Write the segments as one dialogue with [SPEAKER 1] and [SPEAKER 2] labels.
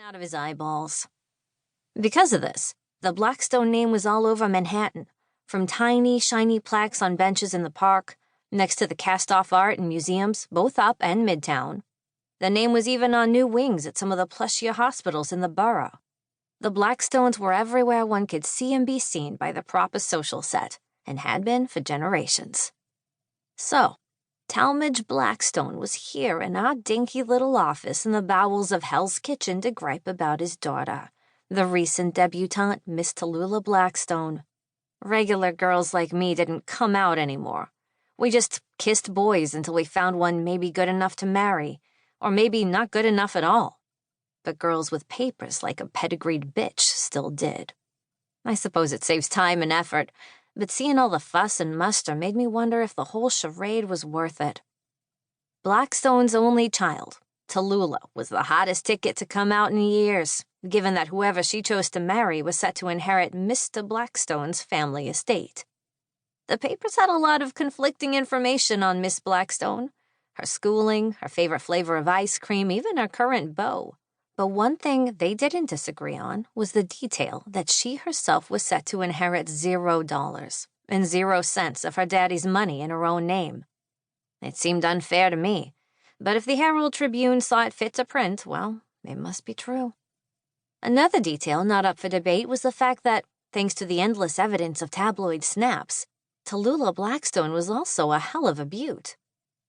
[SPEAKER 1] out of his eyeballs. Because of this, the Blackstone name was all over Manhattan, from tiny, shiny plaques on benches in the park, next to the cast-off art and museums, both up and midtown. The name was even on new wings at some of the plushier hospitals in the borough. The Blackstones were everywhere one could see and be seen by the proper social set, and had been for generations. So, Tallmadge Blackstone was here in our dinky little office in the bowels of Hell's Kitchen to gripe about his daughter, the recent debutante, Miss Tallulah Blackstone. Regular girls like me didn't come out anymore. We just kissed boys until we found one maybe good enough to marry, or maybe not good enough at all. But girls with papers like a pedigreed bitch still did. I suppose it saves time and effort, but seeing all the fuss and muster made me wonder if the whole charade was worth it. Blackstone's only child, Tallulah, was the hottest ticket to come out in years, given that whoever she chose to marry was set to inherit Mr. Blackstone's family estate. The papers had a lot of conflicting information on Miss Blackstone, her schooling, her favorite flavor of ice cream, even her current beau. But one thing they didn't disagree on was the detail that she herself was set to inherit $0 and 0 cents of her daddy's money in her own name. It seemed unfair to me, but if the Herald Tribune saw it fit to print, well, it must be true. Another detail not up for debate was the fact that, thanks to the endless evidence of tabloid snaps, Tallulah Blackstone was also a hell of a beaut.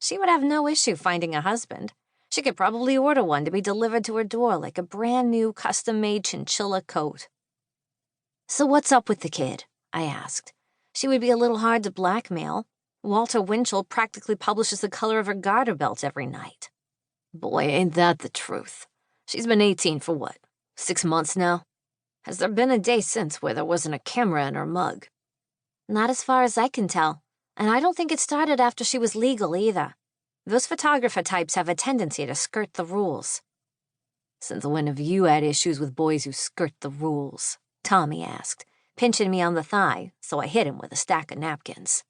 [SPEAKER 1] She would have no issue finding a husband. She could probably order one to be delivered to her door like a brand-new custom-made chinchilla coat. "So what's up with the kid?" I asked. "She would be a little hard to blackmail. Walter Winchell practically publishes the color of her garter belt every night." "Boy, ain't that the truth. She's been 18 for what, 6 months now? Has there been a day since where there wasn't a camera in her mug?" "Not as far as I can tell, and I don't think it started after she was legal either. Those photographer types have a tendency to skirt the rules." "Since when have you had issues with boys who skirt the rules?" Tommy asked, pinching me on the thigh, so I hit him with a stack of napkins.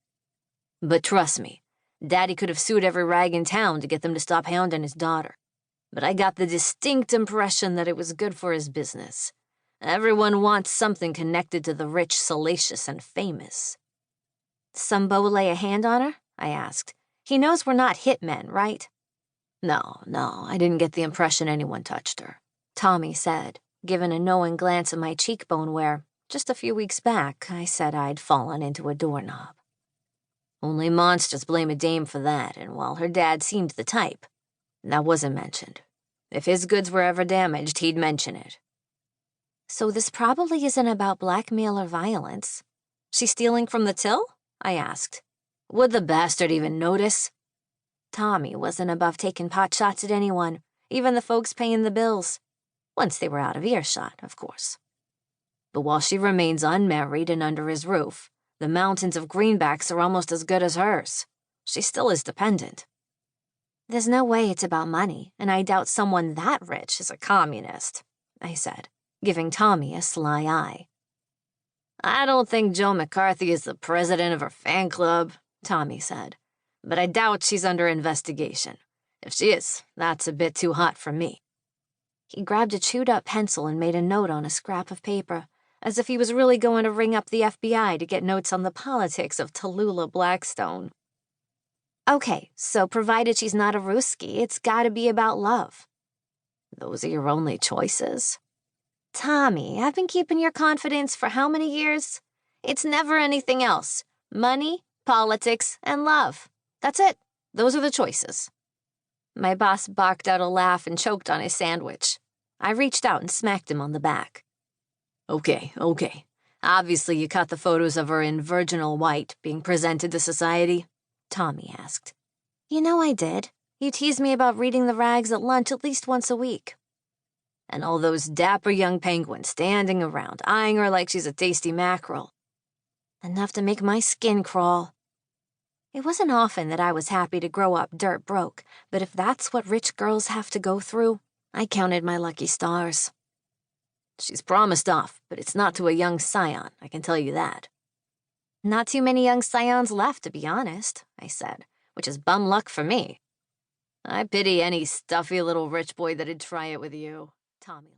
[SPEAKER 1] "But trust me, Daddy could have sued every rag in town to get them to stop hounding his daughter. But I got the distinct impression that it was good for his business. Everyone wants something connected to the rich, salacious, and famous." "Some beau lay a hand on her?" I asked. "He knows we're not hitmen, right?" No, I didn't get the impression anyone touched her," Tommy said, giving a knowing glance at my cheekbone where, just a few weeks back, I said I'd fallen into a doorknob. "Only monsters blame a dame for that, and while her dad seemed the type, that wasn't mentioned. If his goods were ever damaged, he'd mention it." "So this probably isn't about blackmail or violence. She's stealing from the till?" I asked. "Would the bastard even notice?" Tommy wasn't above taking pot shots at anyone, even the folks paying the bills. Once they were out of earshot, of course. "But while she remains unmarried and under his roof, the mountains of greenbacks are almost as good as hers. She still is dependent." "There's no way it's about money, and I doubt someone that rich is a communist," I said, giving Tommy a sly eye. "I don't think Joe McCarthy is the president of her fan club," Tommy said, "but I doubt she's under investigation. If she is, that's a bit too hot for me." He grabbed a chewed-up pencil and made a note on a scrap of paper, as if he was really going to ring up the FBI to get notes on the politics of Tallulah Blackstone. "Okay, so provided she's not a Ruski, it's gotta be about love." "Those are your only choices?" "Tommy, I've been keeping your confidence for how many years? It's never anything else. Money, politics, and love. That's it. Those are the choices." My boss barked out a laugh and choked on his sandwich. I reached out and smacked him on the back. Okay. Obviously you caught the photos of her in virginal white being presented to society?" Tommy asked. "You know I did. You teased me about reading the rags at lunch at least once a week." "And all those dapper young penguins standing around, eyeing her like she's a tasty mackerel." "Enough to make my skin crawl." It wasn't often that I was happy to grow up dirt broke, but if that's what rich girls have to go through, I counted my lucky stars. "She's promised off, but it's not to a young scion, I can tell you that." "Not too many young scions left, to be honest," I said, "which is bum luck for me." "I pity any stuffy little rich boy that'd try it with you," Tommy